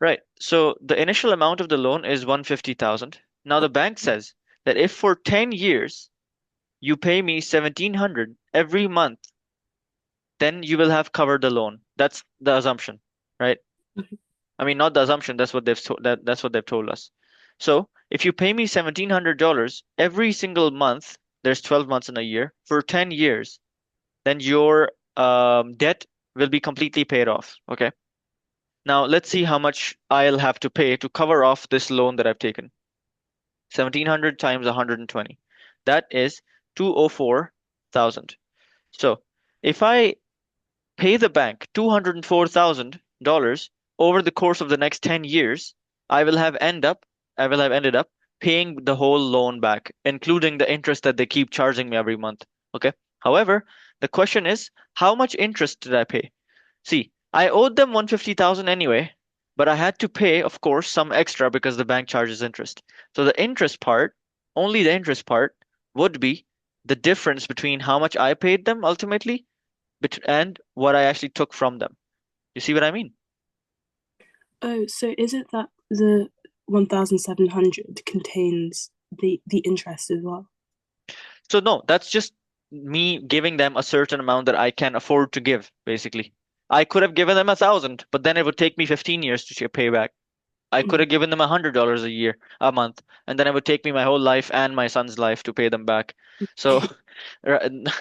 Right. So the initial amount of the loan is 150,000. Now the bank says that if for 10 years you pay me 1700 every month, then you will have covered the loan. That's the assumption, right? Mhm. I mean, not the assumption, that's what that's what they've told us. So if you pay me $1,700 every single month, there's 12 months in a year, for 10 years, then your debt will be completely paid off. Okay. Now let's see how much I'll have to pay to cover off this loan that I've taken. 1,700 times 120. That is 204,000. So if I pay the bank $204,000 over the course of the next 10 years, I will have end up I will have ended up paying the whole loan back, including the interest that they keep charging me every month. Okay. However, the question is, how much interest did I pay? See, I owed them 150,000 anyway, but I had to pay, of course, some extra because the bank charges interest. So the interest part, only the interest part, would be the difference between how much I paid them ultimately and what I actually took from them. You see what I mean? Oh, so is it that the 1,700 contains the interest as well? So no, that's just me giving them a certain amount that I can afford to give, basically. I could have given them 1,000, but then it would take me 15 years to pay back. I could Mhm. have given them $100 a month, and then it would take me my whole life and my son's life to pay them back. So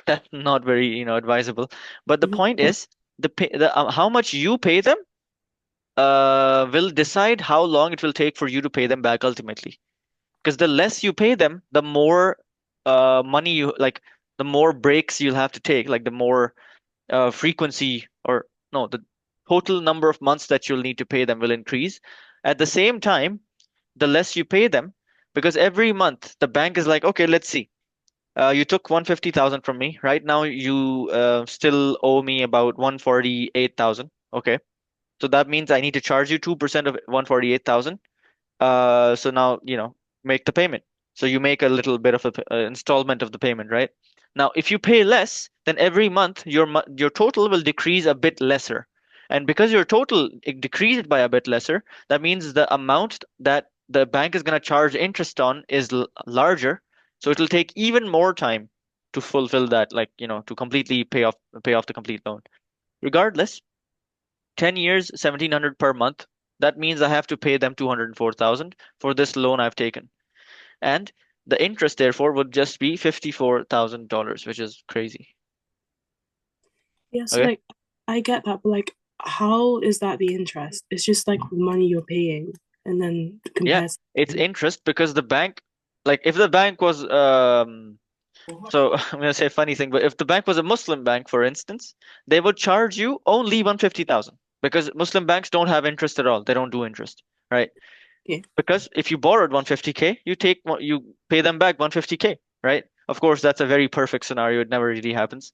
that's not very, advisable. But the Mhm. point is, how much you pay them will decide how long it will take for you to pay them back ultimately. Because the less you pay them, the more money the more breaks you'll have to take, like the more frequency or no, the total number of months that you'll need to pay them will increase. At the same time, the less you pay them, because every month the bank is like, okay, let's see. You took 150,000 from me. Right now, you still owe me about 148,000. Okay. So that means I need to charge you 2% of 148,000. So now, make the payment. So you make a little bit of installment of the payment, right? Now, if you pay less, then every month your total will decrease a bit lesser. And because your total it decreased by a bit lesser, that means the amount that the bank is going to charge interest on is larger. So it'll take even more time to fulfill that, like, to completely pay off the complete loan. Regardless, 10 years, 1,700 per month. That means I have to pay them 204,000 for this loan I've taken. And the interest, therefore, would just be $54,000, which is crazy. Yeah, so Okay? like I get that, but like how is that the interest? It's just like the money you're paying and then Yeah, compares. it's interest because the bank, like if the bank was, so I'm gonna say a funny thing, but if the bank was a Muslim bank, for instance, they would charge you only 150,000 because Muslim banks don't have interest at all. They don't do interest, right? Yeah. Because if you borrowed 150K, you pay them back 150K, right? Of course, that's a very perfect scenario. It never really happens.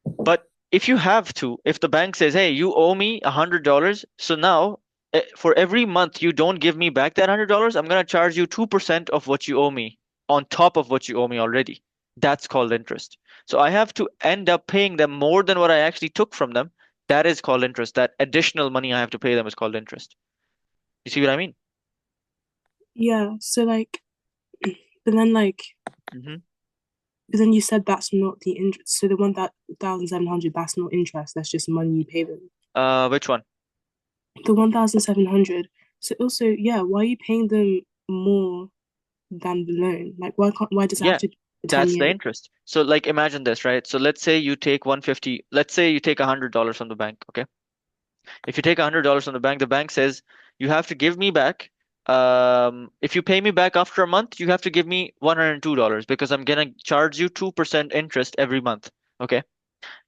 But if the bank says, "Hey, you owe me $100, so now for every month you don't give me back that $100, I'm gonna charge you 2% of what you owe me on top of what you owe me already." That's called interest. So I have to end up paying them more than what I actually took from them. That is called interest. That additional money I have to pay them is called interest. You see what I mean? Yeah. So like but then like Hmm. but then you said that's not the interest. So the 1,700, that's not interest, that's just money you pay them. Which one? The 1,700. So also, yeah, why are you paying them more than the loan? Like why does it have Yeah, to be for 10 that's the years? interest. So like imagine this, right? So let's say you take $100 from the bank, okay? If you take $100 from the bank says you have to give me back. If you pay me back after a month, you have to give me $102 because I'm gonna charge you 2% interest every month. Okay?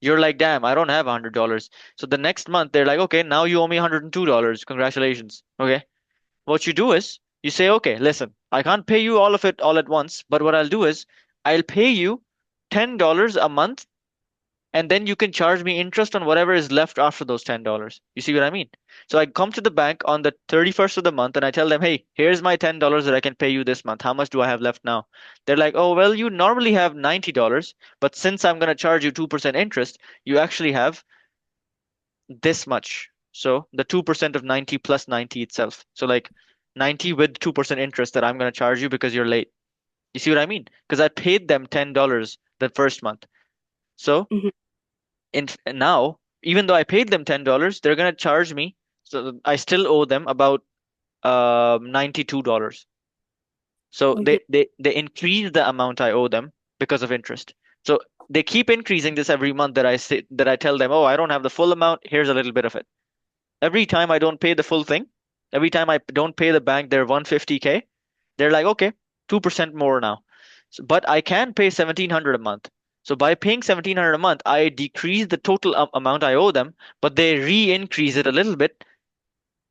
You're like, damn, I don't have $100. So the next month they're like, okay, now you owe me $102. Congratulations. Okay? What you do is you say, okay, listen, I can't pay you all of it all at once, but what I'll do is I'll pay you $10 a month, and then you can charge me interest on whatever is left after those $10. You see what I mean? So I come to the bank on the 31st of the month and I tell them, hey, here's my $10 that I can pay you this month. How much do I have left now? They're like, oh, well, you normally have $90, but since I'm going to charge you 2% interest, you actually have this much. So the 2% of 90 plus 90 itself. So like 90 with 2% interest that I'm going to charge you because you're late. You see what I mean? Because I paid them $10 the first month. So Hmm. now, even though I paid them $10, they're going to charge me. So I still owe them about $92. So Okay. they increase the amount I owe them because of interest. So they keep increasing this every month that I tell them, oh, I don't have the full amount. Here's a little bit of it. Every time I don't pay the full thing, every time I don't pay the bank their 150K, they're like, okay, 2% more now. But I can pay 1700 a month. So by paying 1700 a month, I decrease the total amount I owe them, but they re-increase it a little bit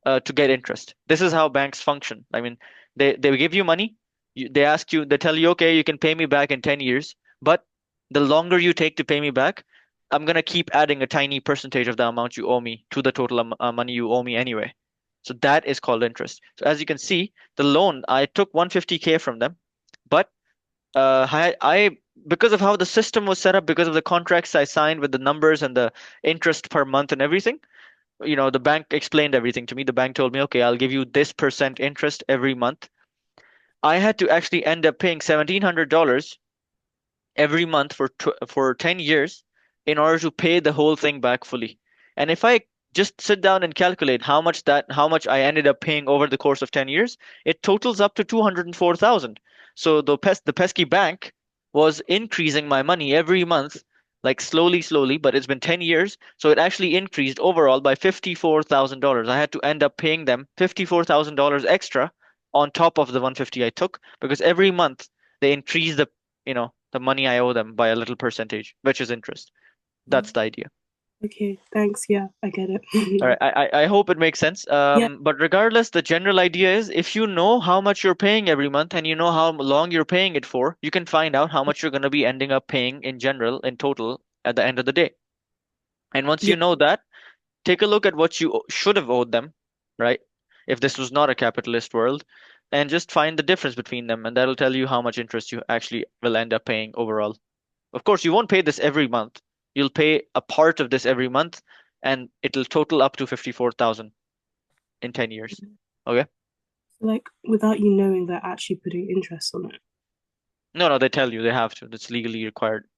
to get interest. This is how banks function. I mean, they give you money, they ask you, they tell you, okay, you can pay me back in 10 years, but the longer you take to pay me back, I'm gonna keep adding a tiny percentage of the amount you owe me to the total money you owe me anyway. So that is called interest. So as you can see, the loan, I took 150K from them, but I because of how the system was set up, because of the contracts I signed with the numbers and the interest per month and everything, the bank explained everything to me. The bank told me, okay, I'll give you this percent interest every month. I had to actually end up paying $1,700 every month for 10 years in order to pay the whole thing back fully. And if I just sit down and calculate how much I ended up paying over the course of 10 years, it totals up to 204,000. So the pesky bank was increasing my money every month, like slowly, but it's been 10 years, so it actually increased overall by $54,000. I had to end up paying them $54,000 extra on top of the 150 I took because every month they increase the money I owe them by a little percentage, which is interest. That's the idea. Okay, thanks. Yeah, I get it. All right, I hope it makes sense. Yeah, But regardless, the general idea is if you know how much you're paying every month and you know how long you're paying it for, you can find out how much you're going to be ending up paying in general, in total, at the end of the day. And once you yeah. know that, take a look at what you should have owed them, right? If this was not a capitalist world, and just find the difference between them, and that'll tell you how much interest you actually will end up paying overall. Of course, you won't pay this every month. You'll pay a part of this every month, and it'll total up to 54,000 in 10 years. Okay? Like without you knowing they're actually putting interest on it. No, no, they tell you they have to. That's legally required.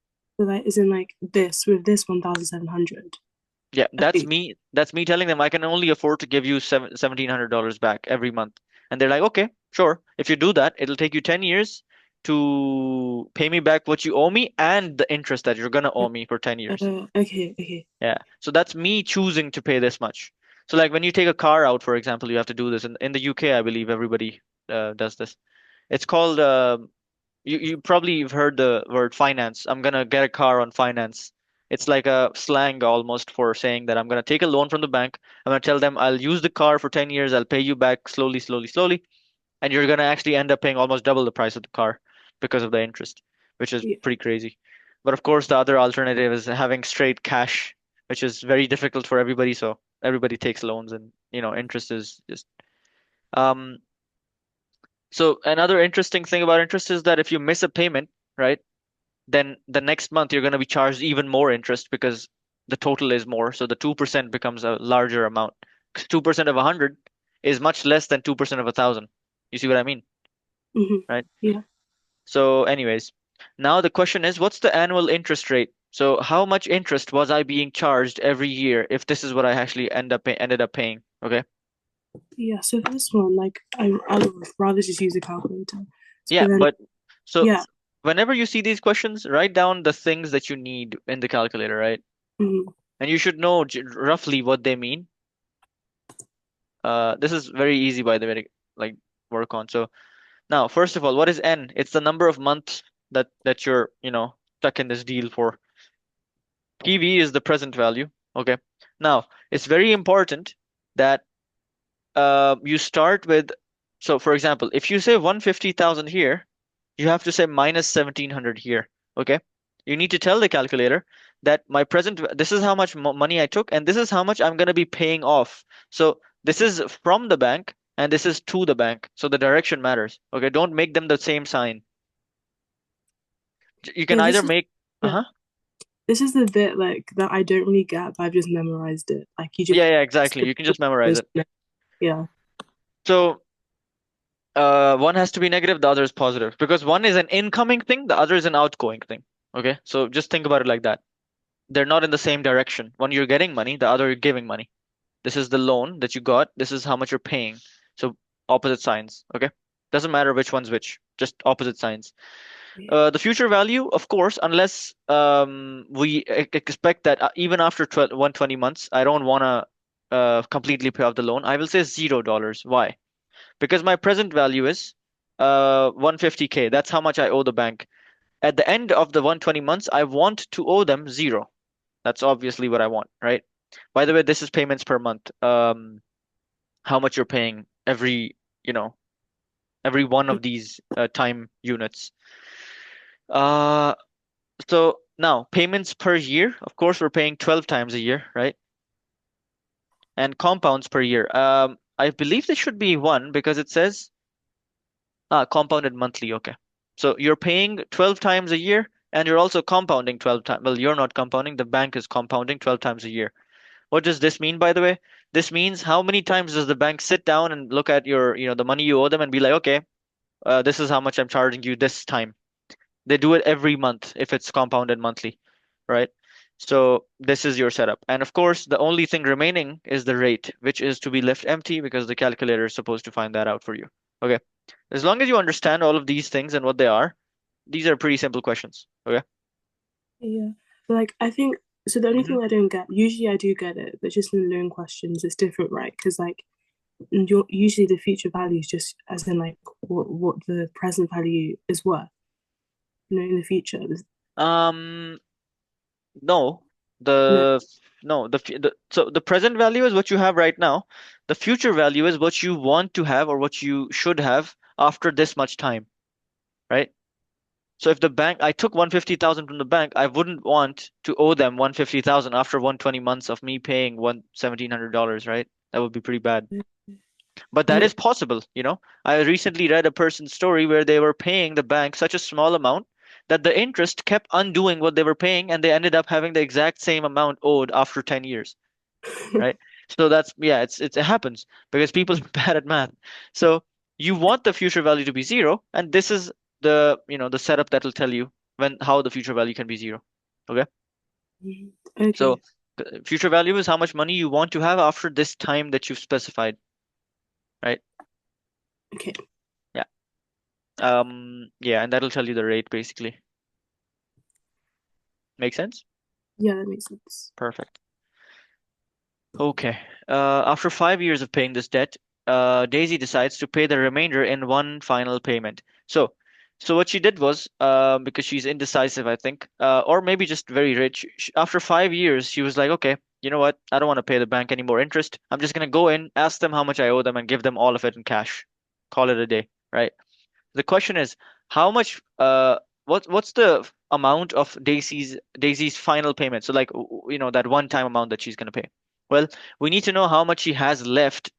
So like, isn't like this with this 1,700. Yeah, that's Okay. me. That's me telling them I can only afford to give you $1,700 back every month. And they're like, okay, sure. If you do that, it'll take you 10 years to pay me back what you owe me and the interest that you're gonna owe me for 10 years. Okay, okay. Yeah. So that's me choosing to pay this much. So like when you take a car out, for example, you have to do this. In the UK, I believe everybody does this. It's called you probably have heard the word finance. I'm gonna get a car on finance. It's like a slang almost for saying that I'm gonna take a loan from the bank. I'm gonna tell them I'll use the car for 10 years. I'll pay you back slowly, and you're gonna actually end up paying almost double the price of the car because of the interest, which is Yeah. pretty crazy. But of course, the other alternative is having straight cash, which is very difficult for everybody. So everybody takes loans, and interest is just um. So another interesting thing about interest is that if you miss a payment, right, then the next month you're going to be charged even more interest because the total is more. So the 2% becomes a larger amount. 2% of 100 is much less than 2% of 1,000. You see what I mean, Hmm. right? Yeah. So, anyways, now the question is, what's the annual interest rate? So, how much interest was I being charged every year if this is what I actually ended up paying? Okay. Yeah. So for this one, like I would rather just use a calculator. Yeah, But then but so yeah. whenever you see these questions, write down the things that you need in the calculator, right? Mhm. And you should know roughly what they mean. This is very easy, by the way, to like work on. So now, first of all, what is N? It's the number of months that you're, stuck in this deal for. PV is the present value. Okay. Now, it's very important that you start with, so for example, if you say 150,000 here, you have to say minus 1,700 here. Okay. You need to tell the calculator that this is how much money I took, and this is how much I'm going to be paying off. So this is from the bank, and this is to the bank. So the direction matters. Okay. Don't make them the same sign. You can So either this is make, yeah. uh-huh. This is the bit like that I don't really get, but I've just memorized it. Like you just Yeah, yeah, exactly. You can just memorize it. yeah. So one has to be negative, the other is positive. Because one is an incoming thing, the other is an outgoing thing. Okay? So just think about it like that. They're not in the same direction. One you're getting money, the other you're giving money. This is the loan that you got. This is how much you're paying. So opposite signs. Okay? Doesn't matter which one's which, just opposite signs. The future value, of course, unless we expect that even after 120 months, I don't want to completely pay off the loan. I will say $0. Why? Because my present value is 150K. That's how much I owe the bank. At the end of the 120 months, I want to owe them zero. That's obviously what I want, right? By the way, this is payments per month. How much you're paying every, you know, every one of these time units. Uh, so now payments per year, of course, we're paying 12 times a year, right? And compounds per year. I believe there should be one because it says compounded monthly. Okay. So you're paying 12 times a year and you're also compounding 12 times. Well, you're not compounding, the bank is compounding 12 times a year. What does this mean, by the way? This means how many times does the bank sit down and look at your, the money you owe them and be like, okay, this is how much I'm charging you this time. They do it every month if it's compounded monthly, right? So this is your setup. And of course, the only thing remaining is the rate, which is to be left empty because the calculator is supposed to find that out for you. Okay. As long as you understand all of these things and what they are, these are pretty simple questions. Okay. Yeah. But like I think so the only hmm thing I don't get, usually I do get it, but just in loan questions it's different, right? Because like usually the future value is just as in like what the present value is worth, in the future. Um, no, No. so the present value is what you have right now. The future value is what you want to have or what you should have after this much time, right? So if the bank, I took 150,000 from the bank, I wouldn't want to owe them 150,000 after 120 months of me paying one $1,700, right? That would be pretty bad. But that Oh, is possible, you know. I recently read a person's story where they were paying the bank such a small amount that the interest kept undoing what they were paying and they ended up having the exact same amount owed after 10 years, right? So that's, yeah, it happens because people are bad at math. So you want the future value to be zero, and this is the setup that will tell you how the future value can be zero. Okay? okay. So future value is how much money you want to have after this time that you've specified, right? Okay. Yeah. Yeah, and that'll tell you the rate basically. Make sense? Yeah, that makes sense. Perfect. Okay. After 5 years of paying this debt, Daisy decides to pay the remainder in one final payment. So what she did was, because she's indecisive, I think, or maybe just very rich, after 5 years, she was like, okay, you know what? I don't want to pay the bank any more interest. I'm just gonna go in, ask them how much I owe them, and give them all of it in cash. Call it a day, right? The question is, how much, what's the amount of Daisy's final payment? So like, that one-time amount that she's gonna pay. Well, we need to know how much she has left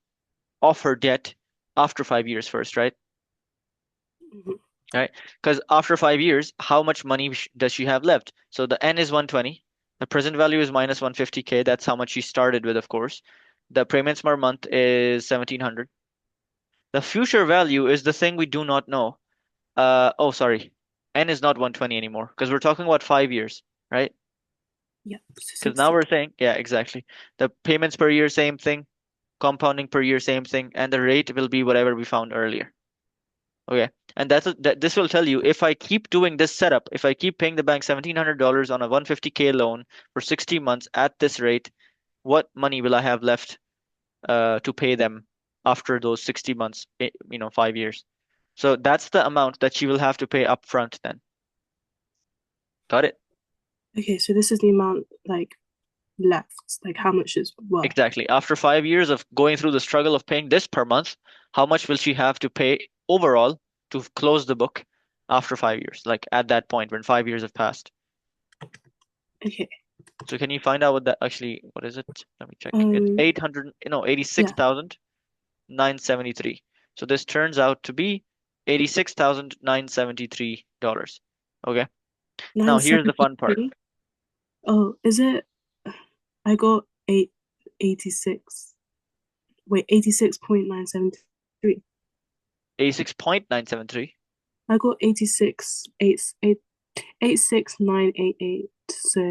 of her debt after 5 years first, right? Mhm. Right? Because after 5 years, how much money does she have left? So the N is 120. The present value is minus 150K. That's how much she started with, of course. The payments per month is 1700. The future value is the thing we do not know. Oh, sorry. N is not 120 anymore because we're talking about 5 years, right? Yeah, so Because now 60. we're saying, yeah, exactly. The payments per year, same thing. Compounding per year, same thing. And the rate will be whatever we found earlier. Okay. And this will tell you if I keep doing this setup, if I keep paying the bank $1,700 on a 150K loan for 60 months at this rate, what money will I have left to pay them after those 60 months, 5 years? So that's the amount that she will have to pay upfront then. Got it? Okay, so this is the amount like left, like how much is worth. Exactly. After 5 years of going through the struggle of paying this per month, how much will she have to pay overall to close the book after 5 years? Like at that point when 5 years have passed. Okay. So can you find out what that actually, what is it? Let me check. It's Um, 800, no, yeah, 86,973. So this turns out to be $86,973. Okay. Now here's the fun part. 973. Oh, is it? I got 86. Wait, 86.973. 86.973. I got 86, 86988. So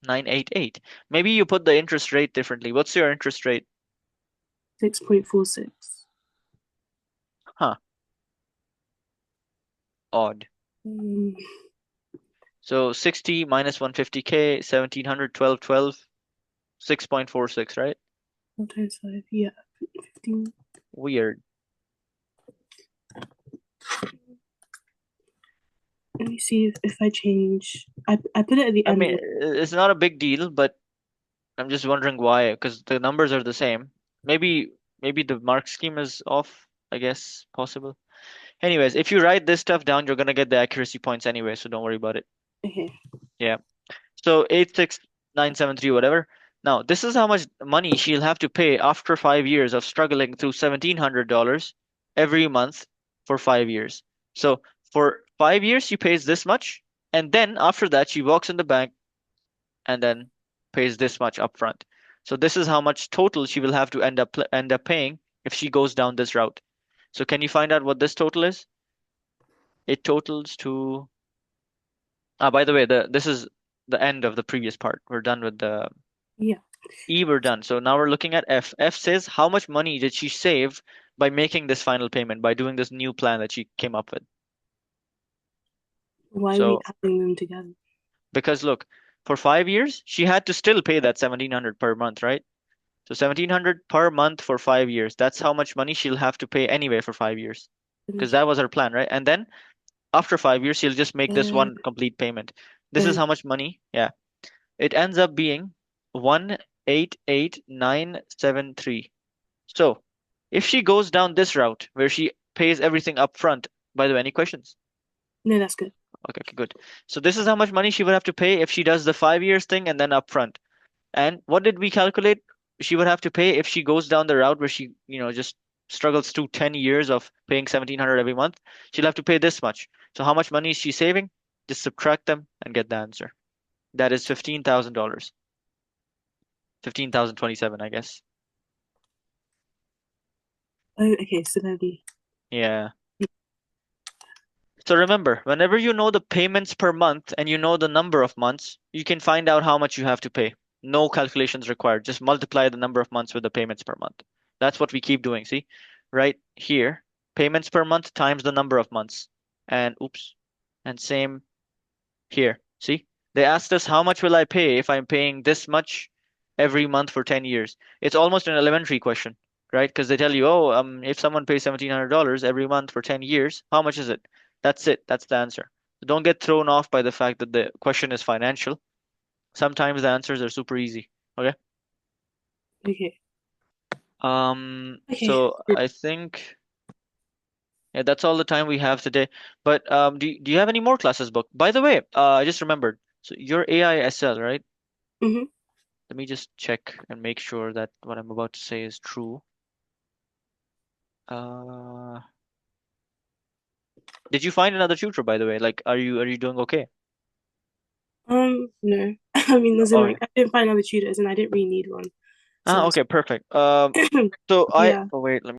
988. Maybe you put the interest rate differently. What's your interest rate? 6.46. Huh, odd. Um, So 60 minus 150K, 1700, 1212, 6.46, right? 4 times 5, yeah, 15. Weird. Let me see if I change. I put it at the I end mean, of it's not a big deal, but I'm just wondering why, because the numbers are the same. Maybe the mark scheme is off, I guess, possible. Anyways, if you write this stuff down, you're gonna get the accuracy points anyway, so don't worry about it. okay. Yeah. So 86973, whatever. Now, this is how much money she'll have to pay after 5 years of struggling through $1,700 every month for 5 years. So for 5 years, she pays this much, and then after that, she walks in the bank and then pays this much upfront. So this is how much total she will have to end up paying if she goes down this route. So can you find out what this total is? It totals to by the way, this is the end of the previous part. We're done with the Yeah. E, we're done. So now we're looking at F. F says how much money did she save by making this final payment, by doing this new plan that she came up with. Why are we So adding them together? because look, for 5 years, she had to still pay that 1700 per month, right? So 1700 per month for 5 years. That's how much money she'll have to pay anyway for 5 years. Because that was her plan, right? And then after 5 years, she'll just make this Uh, one complete payment. This is uh, how much money, yeah. It ends up being 188,973. So if she goes down this route where she pays everything up front, by the way, any questions? no, that's good. Okay, okay, good. So this is how much money she would have to pay if she does the 5 years thing and then upfront. And what did we calculate? She would have to pay if she goes down the route where she, just struggles through 10 years of paying 1700 every month. She'll have to pay this much. So how much money is she saving? Just subtract them and get the answer. That is $15,000. 15,027, I guess. Oh, okay. So that'll be Yeah. So remember, whenever you know the payments per month and you know the number of months, you can find out how much you have to pay. No calculations required. Just multiply the number of months with the payments per month. That's what we keep doing. See, right here, payments per month times the number of months. And oops, and same here. See, they asked us how much will I pay if I'm paying this much every month for 10 years. It's almost an elementary question, right? Because they tell you, oh, if someone pays $1,700 every month for 10 years, how much is it? That's it. That's the answer. So don't get thrown off by the fact that the question is financial. Sometimes the answers are super easy. Okay. okay. Okay. So I think yeah, that's all the time we have today. But do you have any more classes booked? By the way, I just remembered. So you're AISL, right? Mm-hmm. Let me just check and make sure that what I'm about to say is true. Uh, did you find another tutor, by the way? Like, are you doing okay? No. I mean, as in, Oh, like, I didn't find other tutors and I didn't really need one. So ah, that's, okay, perfect. So I, yeah. oh wait, let me